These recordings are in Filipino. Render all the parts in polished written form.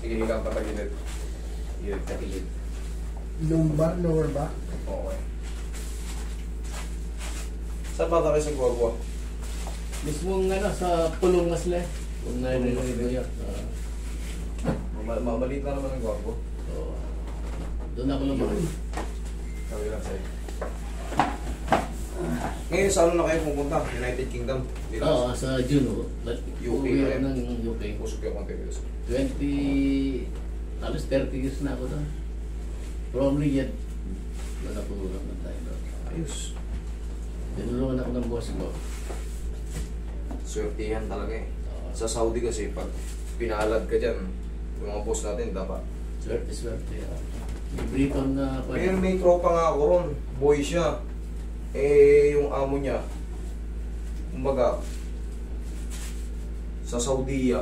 Sige, higang ka tagilid. Gilid ka gilid. Lumbar, lower back. Okay. Saan ba tayo sa Guagua? Mismong sa pulong masle. Kung narinig mo yun. Maliit na naman ang Guagua. So, doon ako naman. Kawin lang sa'yo. Ngayon sa ano na kayo pupunta? United Kingdom? Oo, sa June. UK Uwi na ako ng UK. Usok yung konti videos. 30 years na ako doon. Probably yet. Doon ako naman tayo doon. Ayos. Tinulungan ako ng boss ko. Swertihan talaga eh. Sa Saudi kasi pag pinalad ka dyan, yung mga boss natin dapat. Swerte. May Briton na... May tropa nga ako ron. Boy siya. Eh, yung amo niya, kumbaga, sa Saudiya,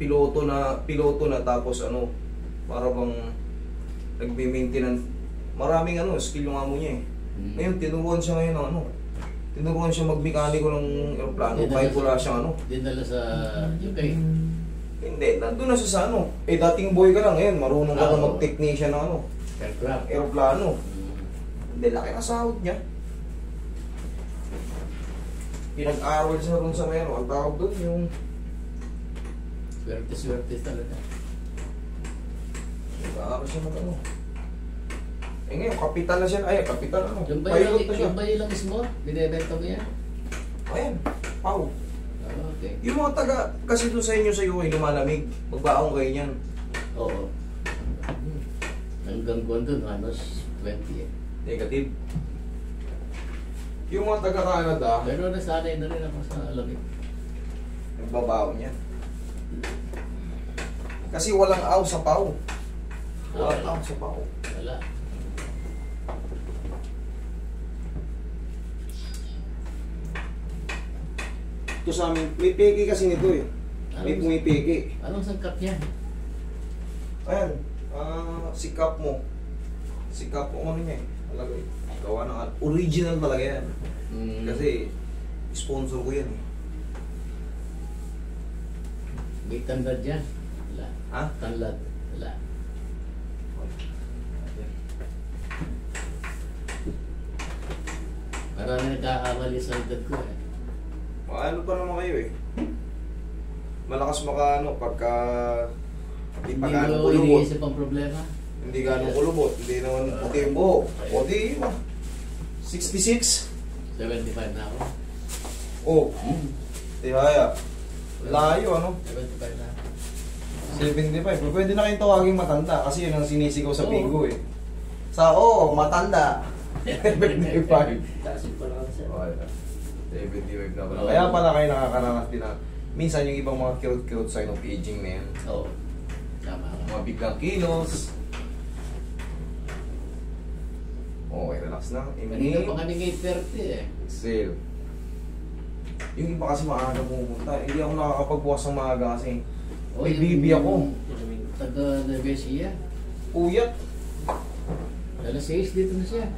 piloto na tapos para bang nagbe-maintenance, maraming skill yung amo niya eh. Ngayon, tinuruan siya ngayon tinuruan siya magmekaniko ng aeroplano, kahit wala siyang Dinala sa UK. Hindi, nandun na siya sa Eh, dating boy ka lang ngayon, marunong ka na mag-technician ng aeroplano. Hindi, laki na sahod niya. Pinag-aral siya rin sa ang tawag doon yung... Swerte talaga. Nag-aaral siya mag Eh ngayon, kapital na siya. Ay, kapital Yung pilot na siya. bayo lang mismo? Binibenta mo yan? Ayan, pau. Okay. Yung mga taga, kasi doon sa inyo sa UK, lumalamig. Magbaong kayo niyan. Oo. Hanggang buwan doon, 20 eh. Negative. Yung mga taga-Canada, Pero nasanay na rin ako sa lamig. nagbabaon yan. Kasi walang aw sa pau. Walang aw sa pau. Wala. Ito sa amin, may peke kasi nito eh. May pumipeke. Anong sangkap niya? Ayan, sikap mo. Sikap mo niya eh. Talaga eh. Gawa ng original talaga yan. Kasi sponsor ko yan eh. May tanlad yan? Wala. Ha? Tanlad? Wala. Marami nagkakamali sa edad ko eh. Ano pa naman kayo eh. Malakas pagka hindi pa Hindi gano'ng ko kulubot. iniisip ang problema. Hindi gano'ng kulubot. Hindi naman puti yung buhok. O di, 66. 75 na ako. Oh, tihaya. Layo 75 na. 75. Pwede na kayong tawaging matanda kasi yun ang sinisigaw sa bingo eh. Matanda. 75. Tasin pa lang siya. Okay na. 75 na pala. Kaya pala kayo nakakaranas din na minsan yung ibang mga cute sign of aging na yan. Oo. Tama ka. Mga biglang kilos. Okay, relax na. Kanina pa kami ng 8:30 eh. Exhale. Yung iba kasi maaga pumunta. Hindi ako nakakapagbukas ng maaga kasi may bibi ako. Taga Nevesia. Puyat. Alas 6 dito na siya.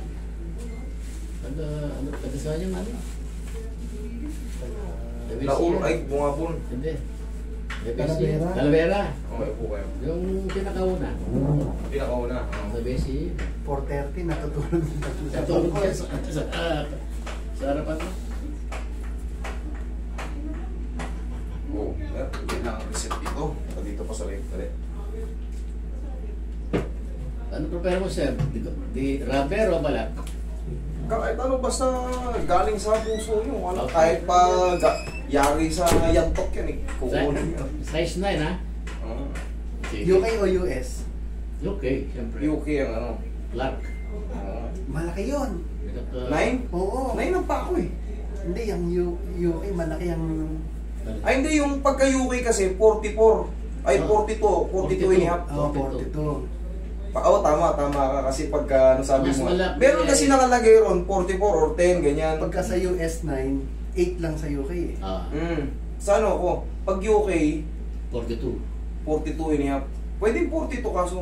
Taga saan yung Laul, ay, bungapon. Hindi. Talavera. Talavera. Okay po kayo. Yung pinakauna. Pinakauna. Nevesia. 4:30, natutulog. Natulog siya sa harapan mo. Oh, yan ang reset dito. Dito pa sa left. Ano prepare mo, sir? Di rubber o balat? Kahit basta galing sa puso nyo. Kahit pa yari sa yantok yan eh. Kukunin yun. Size 9 ha? UK o US? UK, siyempre. UK ang Clark. Malaki yun. 9? Oo. 9 ang pa ako eh. Hindi, yung UK, malaki ang... Ay hindi, yung pagka-UK kasi 44. Ay 42 and a half. Oh, 42. Tama ka kasi pagka sabi Mas mo. malaki. Meron kasi nakalagay ron 44 or 10 ganyan. Pagka sa US 9, 8 lang sa UK eh. Sa ako, pag UK 42. 42 and a half. Pwede 42 kaso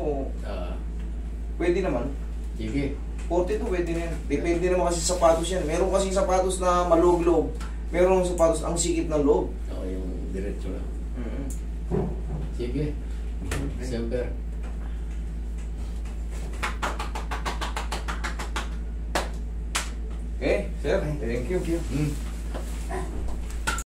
pwede naman. Sige. 42 pwede na yan. Depende naman kasi sa sapatos yan. Meron kasi sapatos na maloob-loob. Meron sapatos ang sikip ng loob. Oo, yung diretso lang. Mm-mm. Sige. December. Okay, sir. Thank you. Hmm.